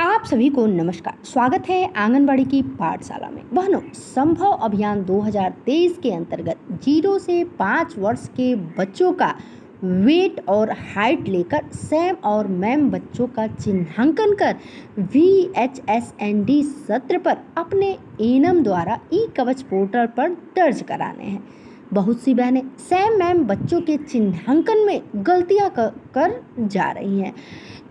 आप सभी को नमस्कार। स्वागत है आंगनबाड़ी की पाठशाला में। बहनों, संभव अभियान 2023 के अंतर्गत 0 से 5 वर्ष के बच्चों का वेट और हाइट लेकर सैम और मैम बच्चों का चिन्हांकन कर VHSND सत्र पर अपने एनम द्वारा ई कवच पोर्टल पर दर्ज कराने हैं। बहुत सी बहनें सैम मैम बच्चों के चिन्हांकन में गलतियां कर जा रही हैं।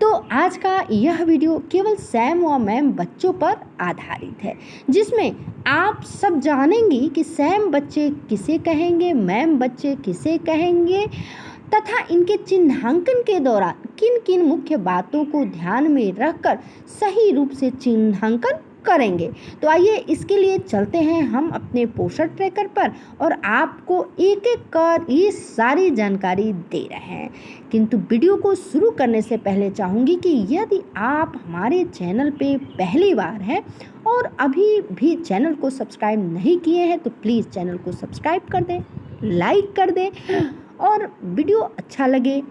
तो आज का यह वीडियो केवल सैम व मैम बच्चों पर आधारित है, जिसमें आप सब जानेंगी कि सैम बच्चे किसे कहेंगे, मैम बच्चे किसे कहेंगे तथा इनके चिन्हांकन के दौरान किन किन मुख्य बातों को ध्यान में रखकर सही रूप से चिन्हांकन करेंगे। तो आइए इसके लिए चलते हैं हम अपने पोषण ट्रैकर पर और आपको एक एक कर ये सारी जानकारी दे रहे हैं। किंतु वीडियो को शुरू करने से पहले चाहूँगी कि यदि आप हमारे चैनल पे पहली बार हैं और अभी भी चैनल को सब्सक्राइब नहीं किए हैं तो प्लीज़ चैनल को सब्सक्राइब कर दें, लाइक कर दें और वीडियो अच्छा लगे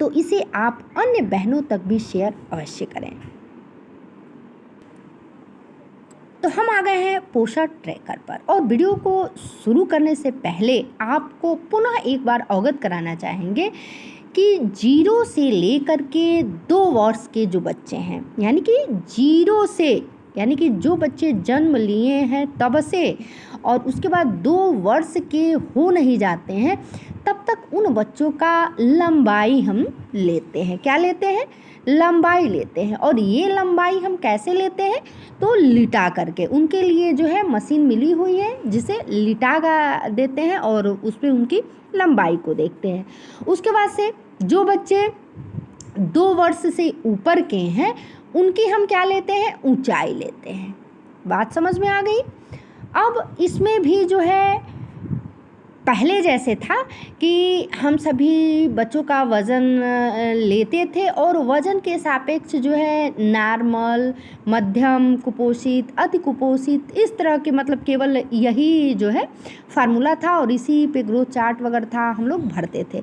तो इसे आप अन्य बहनों तक भी शेयर अवश्य करें। तो हम आ गए हैं पोषण ट्रैकर पर और वीडियो को शुरू करने से पहले आपको पुनः एक बार अवगत कराना चाहेंगे कि 0 से लेकर के 2 वर्ष के जो बच्चे हैं, यानी कि 0 से यानी कि जो बच्चे जन्म लिए हैं तब से और उसके बाद 2 वर्ष के हो नहीं जाते हैं तब तक उन बच्चों का लंबाई हम लेते हैं। क्या लेते हैं? लंबाई लेते हैं। और ये लंबाई हम कैसे लेते हैं? तो लिटा करके उनके लिए जो है मशीन मिली हुई है जिसे लिटा देते हैं और उस पर उनकी लंबाई को देखते हैं। उसके बाद से जो बच्चे 2 वर्ष से ऊपर के हैं उनकी हम क्या लेते हैं? ऊंचाई लेते हैं। बात समझ में आ गई? अब इसमें भी जो है पहले जैसे था कि हम सभी बच्चों का वज़न लेते थे और वज़न के सापेक्ष जो है नॉर्मल, मध्यम, कुपोषित, अति कुपोषित इस तरह के मतलब केवल यही जो है फार्मूला था और इसी पे ग्रोथ चार्ट वगैरह था, हम लोग भरते थे।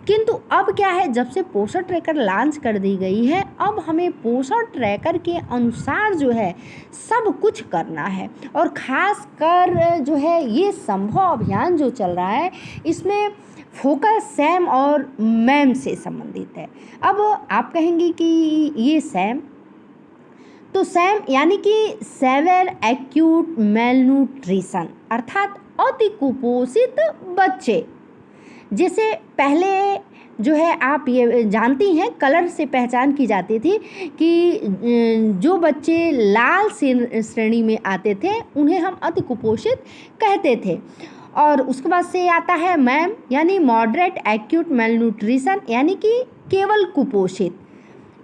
किंतु अब क्या है, जब से पोषण ट्रैकर लॉन्च कर दी गई है अब हमें पोषण ट्रैकर के अनुसार जो है सब कुछ करना है और ख़ास कर जो है ये संभव अभियान जो चल रहा है इसमें फोकस सैम और मैम से संबंधित है। अब आप कहेंगी कि ये सैम, तो सैम यानी कि सेवर एक्यूट मेलन्यूट्रिशन अर्थात अति कुपोषित बच्चे। जैसे पहले जो है आप ये जानती हैं कलर से पहचान की जाती थी कि जो बच्चे लाल श्रेणी में आते थे उन्हें हम अति कुपोषित कहते थे। और उसके बाद से आता है मैम यानी मॉडरेट एक्यूट मेलन्यूट्रिशन यानी कि केवल कुपोषित,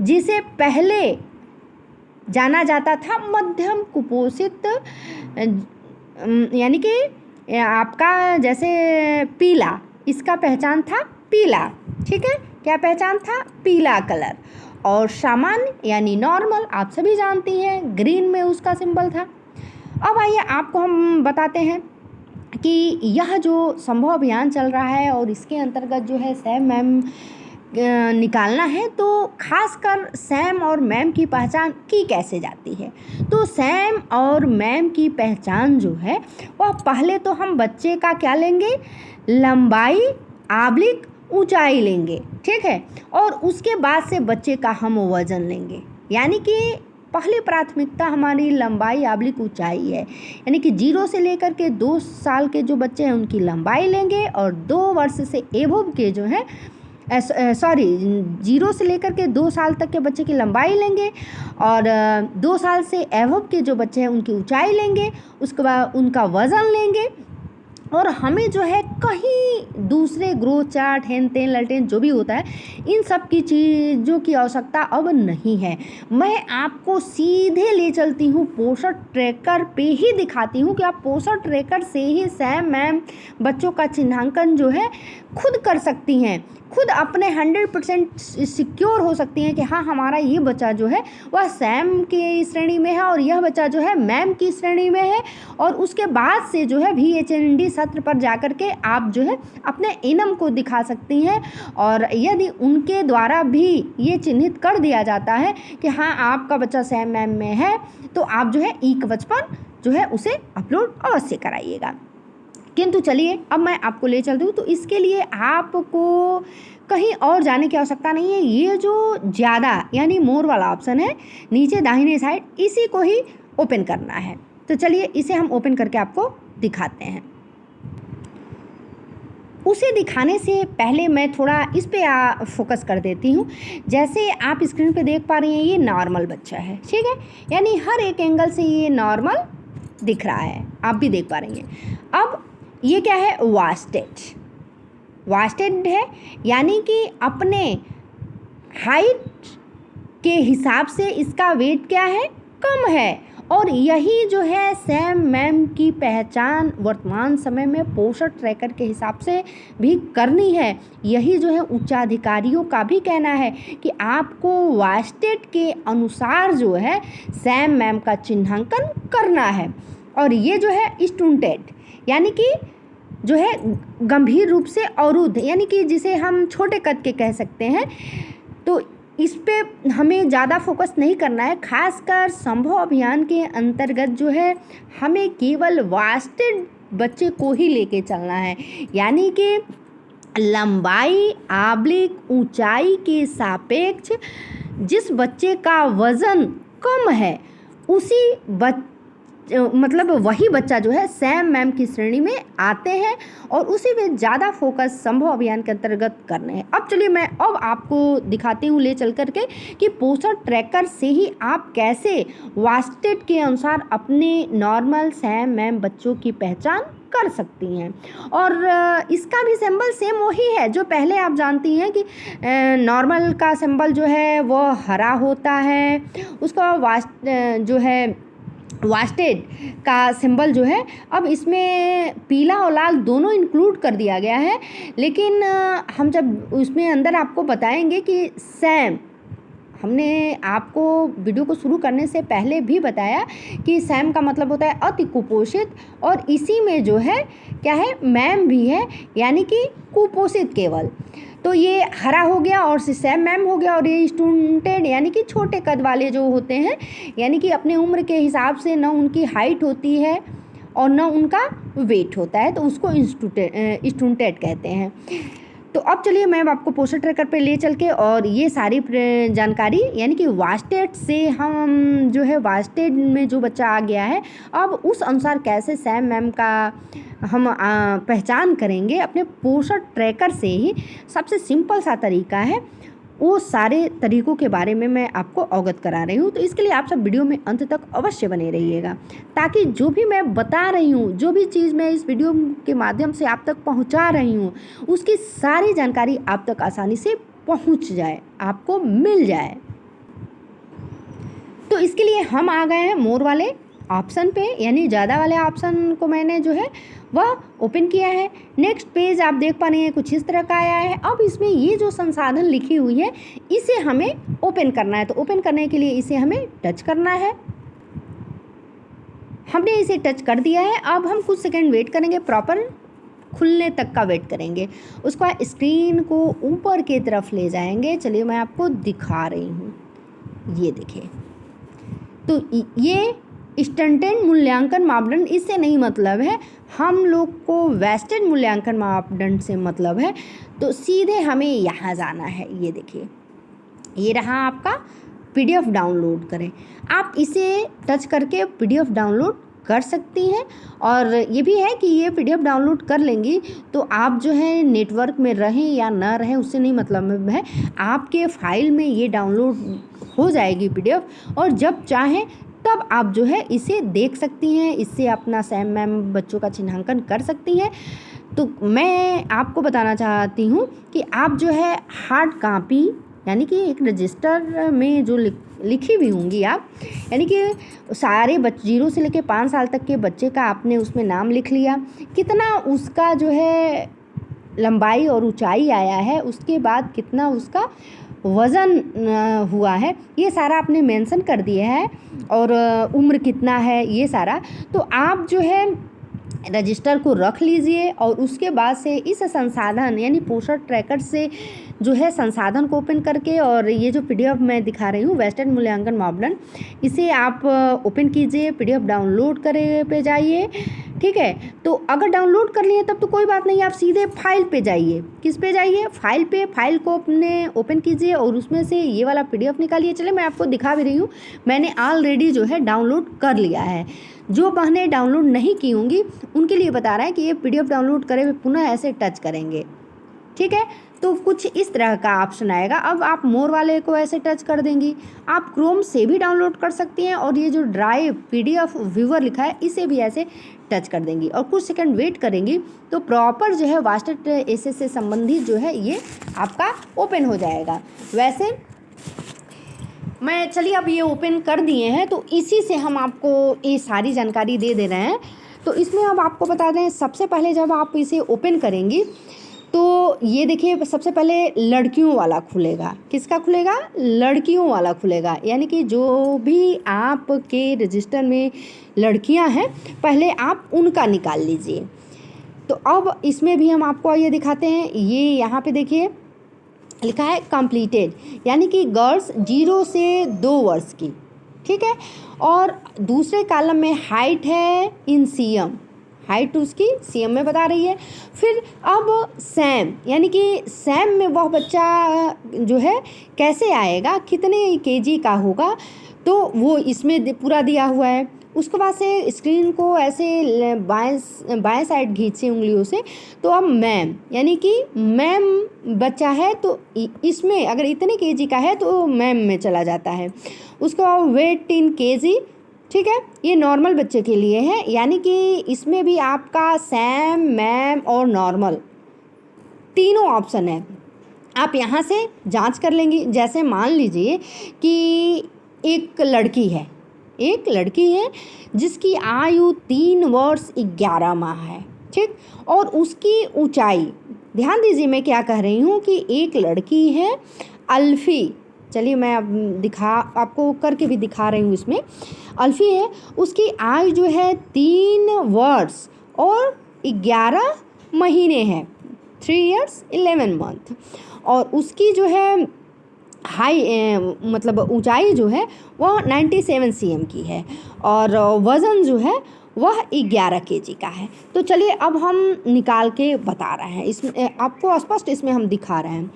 जिसे पहले जाना जाता था मध्यम कुपोषित यानी कि आपका जैसे पीला, इसका पहचान था पीला। ठीक है, क्या पहचान था? पीला कलर। और सामान्य यानी नॉर्मल आप सभी जानती हैं ग्रीन में उसका सिंबल था। अब आइए आपको हम बताते हैं कि यह जो संभव अभियान चल रहा है और इसके अंतर्गत जो है सैम मैम निकालना है तो खासकर सैम और मैम की पहचान की कैसे जाती है। तो सैम और मैम की पहचान जो है वह पहले तो हम बच्चे का क्या लेंगे? लंबाई आब्लिक ऊंचाई लेंगे। ठीक है, और उसके बाद से बच्चे का हम वज़न लेंगे, यानी कि पहली प्राथमिकता हमारी लंबाई आब्लिक ऊंचाई है। यानी कि 0 से लेकर के 2 साल के जो बच्चे हैं उनकी लंबाई लेंगे और 2 वर्ष से एबव के जो है 0 से लेकर के 2 साल तक के बच्चे की लंबाई लेंगे और 2 साल से एबव के जो बच्चे हैं उनकी ऊंचाई लेंगे, उसके बाद उनका वज़न लेंगे। और हमें जो है कहीं दूसरे ग्रोथ चार्ट हेन तेन ललटेन जो भी होता है इन सब की चीज़ों की आवश्यकता अब नहीं है। मैं आपको सीधे ले चलती हूँ पोषण ट्रैकर पे ही दिखाती हूँ कि आप पोषण ट्रैकर से ही सैम मैम बच्चों का चिन्हांकन जो है खुद कर सकती हैं। खुद अपने 100% सिक्योर हो सकती हैं कि हाँ हमारा ये बच्चा जो है वह सैम की श्रेणी में है और यह बच्चा जो है मैम की श्रेणी में है। और उसके बाद से जो है VHND सत्र पर जाकर के आप जो है अपने इनम को दिखा सकती हैं। और यदि उनके द्वारा भी ये चिन्हित कर दिया जाता है कि हाँ आपका बच्चा सैम मैम में है, तो आप जो है ई-कवच पर जो है उसे अपलोड अवश्य कराइएगा। किंतु चलिए अब मैं आपको ले चलती हूँ। तो इसके लिए आपको कहीं और जाने की आवश्यकता नहीं है। ये जो ज़्यादा यानी मोर वाला ऑप्शन है नीचे दाहिने साइड, इसी को ही ओपन करना है। तो चलिए इसे हम ओपन करके आपको दिखाते हैं। उसे दिखाने से पहले मैं थोड़ा इस पे फोकस कर देती हूँ। जैसे आप स्क्रीन पे देख पा रही हैं, ये नॉर्मल बच्चा है, ठीक है, यानी हर एक एंगल से ये नॉर्मल दिख रहा है, आप भी देख पा रही हैं। अब ये क्या है, वास्टेड है, यानी कि अपने हाइट के हिसाब से इसका वेट क्या है, कम है। और यही जो है सैम मैम की पहचान वर्तमान समय में पोषण ट्रैकर के हिसाब से भी करनी है। यही जो है उच्चाधिकारियों का भी कहना है कि आपको वास्टेड के अनुसार जो है सैम मैम का चिन्हांकन करना है। और ये जो है स्टूडेंट यानी कि जो है गंभीर रूप से अवरुद्ध, यानी कि जिसे हम छोटे कद के कह सकते हैं, तो इस पे हमें ज़्यादा फोकस नहीं करना है। खासकर संभव अभियान के अंतर्गत जो है हमें केवल वास्टेड बच्चे को ही लेके चलना है, यानी कि लंबाई आब्लिक ऊंचाई के सापेक्ष जिस बच्चे का वज़न कम है उसी मतलब वही बच्चा जो है सैम मैम की श्रेणी में आते हैं और उसी में ज़्यादा फोकस संभव अभियान के अंतर्गत करने हैं। अब चलिए मैं अब आपको दिखाती हूँ ले चल करके कि पोषण ट्रैकर से ही आप कैसे वास्टेड के अनुसार अपने नॉर्मल सैम मैम बच्चों की पहचान कर सकती हैं। और इसका भी सिंबल सेम वही है जो पहले आप जानती हैं कि नॉर्मल का सिंबल जो है वो हरा होता है, उसका जो है वास्टेड का सिंबल जो है अब इसमें पीला और लाल दोनों इंक्लूड कर दिया गया है। लेकिन हम जब उसमें अंदर आपको बताएंगे कि सैम, हमने आपको वीडियो को शुरू करने से पहले भी बताया कि सैम का मतलब होता है अति कुपोषित, और इसी में जो है क्या है मैम भी है, यानी कि कुपोषित केवल। तो ये हरा हो गया और सैम मैम हो गया, और ये स्टूडेंट यानी कि छोटे कद वाले जो होते हैं, यानी कि अपने उम्र के हिसाब से न उनकी हाइट होती है और न उनका वेट होता है, तो उसको स्टूडेंट कहते हैं। तो अब चलिए मैं आपको पोषण ट्रैकर पे ले चल के और ये सारी जानकारी, यानी कि वास्टेड से हम जो है वास्टेड में जो बच्चा आ गया है अब उस अनुसार कैसे सैम मैम का हम पहचान करेंगे अपने पोषण ट्रैकर से ही। सबसे सिंपल सा तरीका है, वो सारे तरीक़ों के बारे में मैं आपको अवगत करा रही हूँ। तो इसके लिए आप सब वीडियो में अंत तक अवश्य बने रहिएगा, ताकि जो भी मैं बता रही हूँ, जो भी चीज़ मैं इस वीडियो के माध्यम से आप तक पहुँचा रही हूँ, उसकी सारी जानकारी आप तक आसानी से पहुँच जाए, आपको मिल जाए। तो इसके लिए हम आ गए हैं मोर वाले ऑप्शन पे, यानी ज़्यादा वाले ऑप्शन को मैंने जो है वह ओपन किया है। नेक्स्ट पेज आप देख पा रहे हैं कुछ इस तरह का आया है। अब इसमें ये जो संसाधन लिखी हुई है इसे हमें ओपन करना है। तो ओपन करने के लिए इसे हमें टच करना है। हमने इसे टच कर दिया है। अब हम कुछ सेकंड वेट करेंगे, प्रॉपर खुलने तक का वेट करेंगे। उसके बाद स्क्रीन को ऊपर की तरफ ले जाएंगे। चलिए मैं आपको दिखा रही हूँ, ये देखिए। तो ये स्टैंडर्ड मूल्यांकन मापदंड, इससे नहीं मतलब है, हम लोग को वेस्टेड मूल्यांकन मापदंड से मतलब है। तो सीधे हमें यहाँ जाना है। ये देखिए, ये रहा आपका PDF डाउनलोड करें। आप इसे टच करके PDF डाउनलोड कर सकती हैं। और ये भी है कि ये PDF डाउनलोड कर लेंगी तो आप जो है नेटवर्क में रहें या ना रहें उससे नहीं मतलब है, आपके फाइल में ये डाउनलोड हो जाएगी PDF, और जब चाहें तब आप जो है इसे देख सकती हैं। इससे अपना सैम मैम बच्चों का चिन्हांकन कर सकती हैं। तो मैं आपको बताना चाहती हूँ कि आप जो है हार्ड कॉपी, यानी कि एक रजिस्टर में जो लिखी हुई होंगी आप, यानी कि सारे 0 से लेकर 5 साल तक के बच्चे का आपने उसमें नाम लिख लिया, कितना उसका जो है लंबाई और ऊंचाई आया है, उसके बाद कितना उसका वज़न हुआ है, ये सारा आपने मेंशन कर दिया है, और उम्र कितना है ये सारा। तो आप जो है रजिस्टर को रख लीजिए और उसके बाद से इस संसाधन यानी पोषण ट्रैकर से जो है संसाधन को ओपन करके, और ये जो पीडीएफ मैं दिखा रही हूँ वेस्टर्न मूल्यांकन मापदंड, इसे आप ओपन कीजिए, पीडीएफ डाउनलोड करे पे जाइए। ठीक है, तो अगर डाउनलोड कर लिए तब तो कोई बात नहीं, आप सीधे फाइल पे जाइए। किस पे जाइए? फाइल पे। फाइल को अपने ओपन कीजिए और उसमें से ये वाला पीडीएफ निकालिए। चले मैं आपको दिखा भी रही हूँ, मैंने ऑलरेडी जो है डाउनलोड कर लिया है। जो बहनें डाउनलोड नहीं की होंगी उनके लिए बता रहा है कि ये पीडीएफ डाउनलोड करे हुए पुनः ऐसे टच करेंगे। ठीक है, तो कुछ इस तरह का ऑप्शन आएगा। अब आप मोर वाले को ऐसे टच कर देंगी। आप क्रोम से भी डाउनलोड कर सकती हैं, और ये जो ड्राइव पीडीएफ व्यूअर लिखा है इसे भी ऐसे टच कर देंगी और कुछ सेकंड वेट करेंगी तो प्रॉपर जो है वास्टर एसएस से संबंधित जो है ये आपका ओपन हो जाएगा। वैसे मैं चलिए अब ये ओपन कर दिए हैं, तो इसी से हम आपको ये सारी जानकारी दे रहे हैं। तो इसमें अब आपको बता दें, सबसे पहले जब आप इसे ओपन करेंगी तो ये देखिए सबसे पहले लड़कियों वाला खुलेगा। किसका खुलेगा? लड़कियों वाला खुलेगा, यानी कि जो भी आपके रजिस्टर में लड़कियां हैं पहले आप उनका निकाल लीजिए। तो अब इसमें भी हम आपको ये दिखाते हैं। ये यहाँ पे देखिए लिखा है कंप्लीटेड, यानी कि गर्ल्स 0 से 2 वर्ष की। ठीक है, और दूसरे कॉलम में हाइट है इन सीएम, हाइट उसकी सीएम में बता रही है। फिर अब सैम, यानी कि सैम में वह बच्चा जो है कैसे आएगा, कितने केजी का होगा, तो वो इसमें पूरा दिया हुआ है। उसके बाद से स्क्रीन को ऐसे बाएं साइड खींचे उंगलियों से, तो अब मैम, यानी कि मैम बच्चा है तो इसमें अगर इतने केजी का है तो मैम में चला जाता है। उसके बाद वेट इन केजी। ठीक है, ये नॉर्मल बच्चे के लिए है, यानी कि इसमें भी आपका सैम, मैम और नॉर्मल तीनों ऑप्शन है। आप यहाँ से जांच कर लेंगी। जैसे मान लीजिए कि एक लड़की है जिसकी आयु 3 वर्ष 11 माह है। ठीक, और उसकी ऊंचाई, ध्यान दीजिए मैं क्या कह रही हूँ कि एक लड़की है अल्फ़ी, चलिए मैं अब आपको करके भी दिखा रही हूँ। इसमें अल्फ़ी है, उसकी आयु जो है 3 वर्ष और 11 महीने है, 3 years 11 month, और उसकी जो है मतलब ऊंचाई जो है वह 97 cm की है, और वज़न जो है वह 11 kg का है। तो चलिए अब हम निकाल के बता रहे हैं, इसमें आपको स्पष्ट इसमें हम दिखा रहे हैं।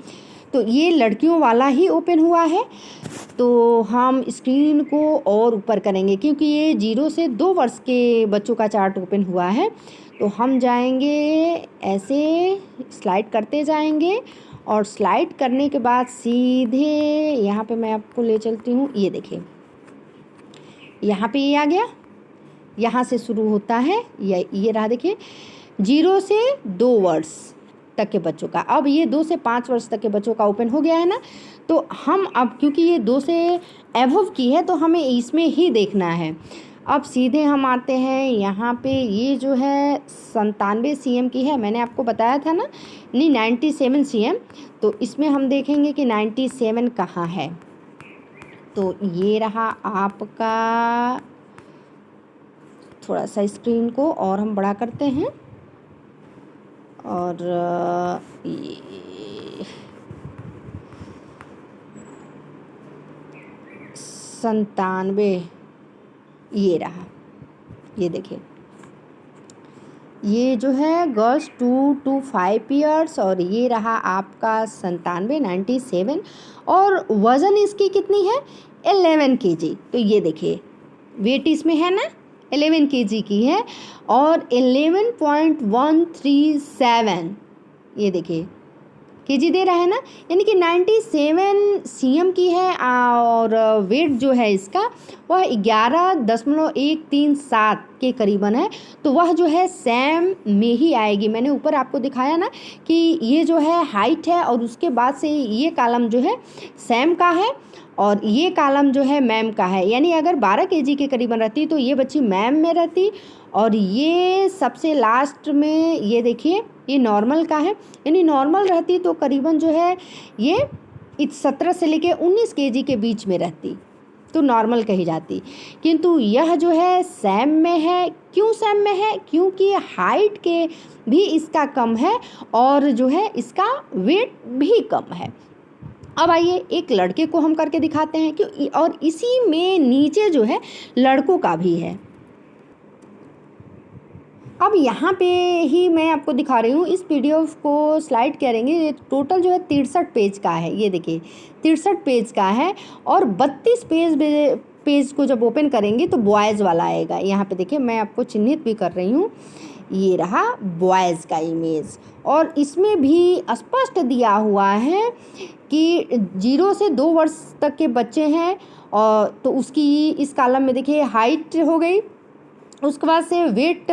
तो ये लड़कियों वाला ही ओपन हुआ है, तो हम स्क्रीन को और ऊपर करेंगे क्योंकि ये 0 से 2 वर्ष के बच्चों का चार्ट ओपन हुआ है। तो हम जाएंगे ऐसे स्लाइड करते जाएंगे, और स्लाइड करने के बाद सीधे यहाँ पे मैं आपको ले चलती हूँ। ये देखिए यहाँ पे ये आ गया, यहाँ से शुरू होता है, ये रहा देखिए 0 से 2 वर्ष तक के बच्चों का। अब ये 2 से 5 वर्ष तक के बच्चों का ओपन हो गया है ना। तो हम अब क्योंकि ये 2 से एबव की है तो हमें इसमें ही देखना है। अब सीधे हम आते हैं यहाँ पे, ये जो है 97 cm की है, मैंने आपको बताया था ना, नहीं 97 cm। तो इसमें हम देखेंगे कि 97 कहाँ है। तो ये रहा आपका, थोड़ा सा स्क्रीन को और हम बड़ा करते हैं, और ये 97 ये रहा। ये देखिए ये जो है गर्ल्स 2 to 5 years, और ये रहा आपका 97 और वज़न इसकी कितनी है 11 kg। तो ये देखिए वेट इसमें है ना 11 kg की है, और 11.137 ये देखिए केजी दे रहा है ना, यानी कि 97 cm की है, और वेट जो है इसका वह 11.137 के करीबन है। तो वह जो है सैम में ही आएगी। मैंने ऊपर आपको दिखाया ना कि ये जो है हाइट है, और उसके बाद से ये कॉलम जो है सैम का है, और ये कॉलम जो है मैम का है। यानी अगर 12 kg के करीबन रहती तो ये बच्ची मैम में रहती, और ये सबसे लास्ट में ये देखिए ये नॉर्मल का है, यानी नॉर्मल रहती तो करीबन जो है ये 17 से लेके 19 केजी के बीच में रहती तो नॉर्मल कही जाती, किंतु यह जो है सैम में है। क्यों सैम में है? क्योंकि हाइट के भी इसका कम है और जो है इसका वेट भी कम है। अब आइए एक लड़के को हम करके दिखाते हैं कि और इसी में नीचे जो है लड़कों का भी है। अब यहाँ पे ही मैं आपको दिखा रही हूँ, इस पीडीएफ को स्लाइड करेंगे। ये टोटल जो है 63 पेज का है, ये देखिए 63 पेज का है और 32 पेज को जब ओपन करेंगे तो बॉयज़ वाला आएगा। यहाँ पे देखिए मैं आपको चिन्हित भी कर रही हूँ, ये रहा बॉयज़ का इमेज और इसमें भी स्पष्ट दिया हुआ है कि 0 से 2 वर्ष तक के बच्चे हैं और तो उसकी इस कॉलम में देखिए हाइट हो गई, उसके बाद से वेट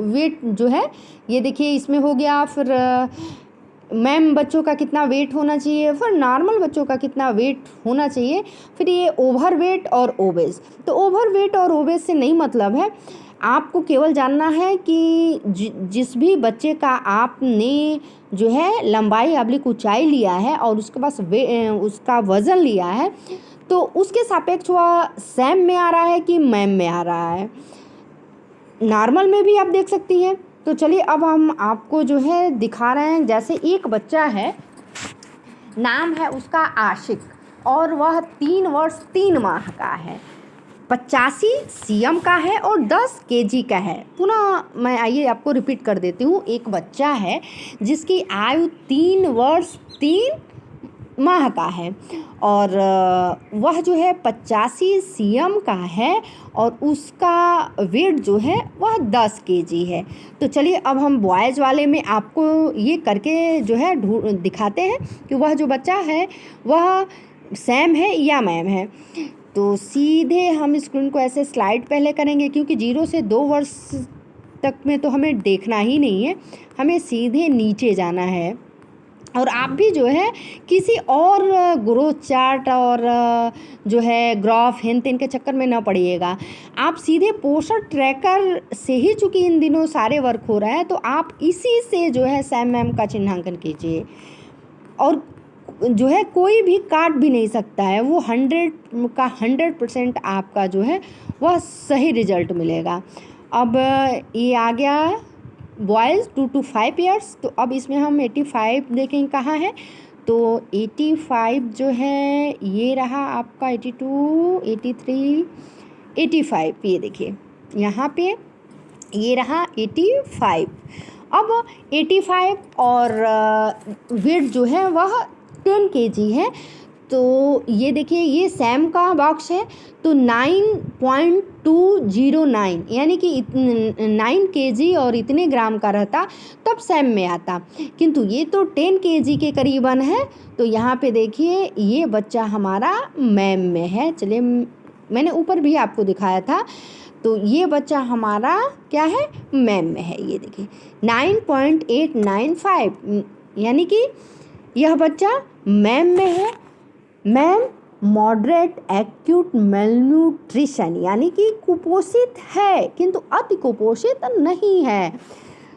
वेट जो है ये देखिए इसमें हो गया, फिर मैम बच्चों का कितना वेट होना चाहिए, फिर नॉर्मल बच्चों का कितना वेट होना चाहिए, फिर ये ओवर वेट और ओबेस। तो ओवर वेट और ओबेस से नहीं मतलब है, आपको केवल जानना है कि जिस भी बच्चे का आपने जो है लंबाई अब्लिक ऊंचाई लिया है और उसके पास उसका वज़न लिया है तो उसके सापेक्ष वह सैम में आ रहा है कि मैम में आ रहा है। नॉर्मल में भी आप देख सकती हैं। तो चलिए अब हम आपको जो है दिखा रहे हैं। जैसे एक बच्चा है, नाम है उसका आशिक और वह 3 वर्ष 3 माह का है, 85 cm का है और 10 kg का है। पुनः मैं आइए आपको रिपीट कर देती हूँ। एक बच्चा है जिसकी आयु 3 वर्ष 3 माह का है और वह जो है 85 cm का है और उसका वेट जो है वह 10 kg है। तो चलिए अब हम बॉयज़ वाले में आपको ये करके जो है दिखाते हैं कि वह जो बच्चा है वह सैम है या मैम है। तो सीधे हम स्क्रीन को ऐसे स्लाइड पहले करेंगे क्योंकि 0 से 2 वर्ष तक में तो हमें देखना ही नहीं है, हमें सीधे नीचे जाना है। और आप भी जो है किसी और ग्रोथ चार्ट और जो है ग्राफ हेन तेन के चक्कर में ना पड़िएगा, आप सीधे पोषण ट्रैकर से ही, चूँकि इन दिनों सारे वर्क हो रहा है तो आप इसी से जो है सैम मैम का चिन्हांकन कीजिए और जो है कोई भी काट भी नहीं सकता है, वो 100% आपका जो है वह सही रिजल्ट मिलेगा। अब ये आ गया बॉयज़ 2 to 5 ईयर्स। तो अब इसमें हम 85 देखेंगे कहाँ है, तो 85 जो है ये रहा आपका 82, 83, 85, ये देखिए यहाँ पे ये रहा 85। अब 85 और वेट जो है वह 10 kg है। तो ये देखिए ये सैम का बॉक्स है तो 9.209 यानी कि 9 kg और इतने ग्राम का रहता तब सैम में आता, किंतु ये तो 10 kg के करीबन है। तो यहाँ पे देखिए ये बच्चा हमारा मैम में है। चलिए मैंने ऊपर भी आपको दिखाया था, तो ये बच्चा हमारा क्या है, मैम में है। ये देखिए 9.895 यानी कि यह बच्चा मैम में है। मैम मॉडरेट एक्यूट मेलन्यूट्रिशन यानी कि कुपोषित है किंतु अति कुपोषित नहीं है।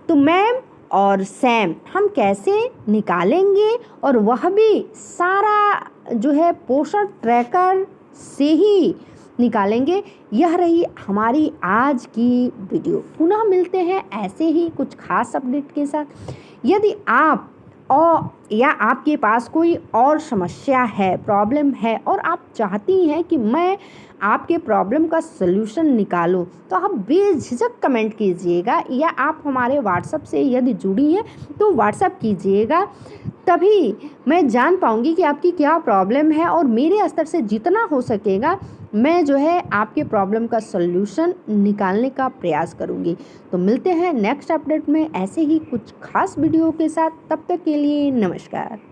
तो मैम और सैम हम कैसे निकालेंगे, और वह भी सारा जो है पोषण ट्रैकर से ही निकालेंगे। यह रही हमारी आज की वीडियो। पुनः मिलते हैं ऐसे ही कुछ खास अपडेट के साथ। यदि आप या आपके पास कोई और समस्या है, प्रॉब्लम है और आप चाहती हैं कि मैं आपके प्रॉब्लम का सलूशन निकालूं, तो आप बेझिझक कमेंट कीजिएगा या आप हमारे व्हाट्सएप से यदि जुड़ी हैं तो व्हाट्सएप कीजिएगा, तभी मैं जान पाऊंगी कि आपकी क्या प्रॉब्लम है और मेरे स्तर से जितना हो सकेगा मैं जो है आपके प्रॉब्लम का सॉल्यूशन निकालने का प्रयास करूंगी। तो मिलते हैं नेक्स्ट अपडेट में ऐसे ही कुछ खास वीडियो के साथ। तब तक के लिए नमस्कार।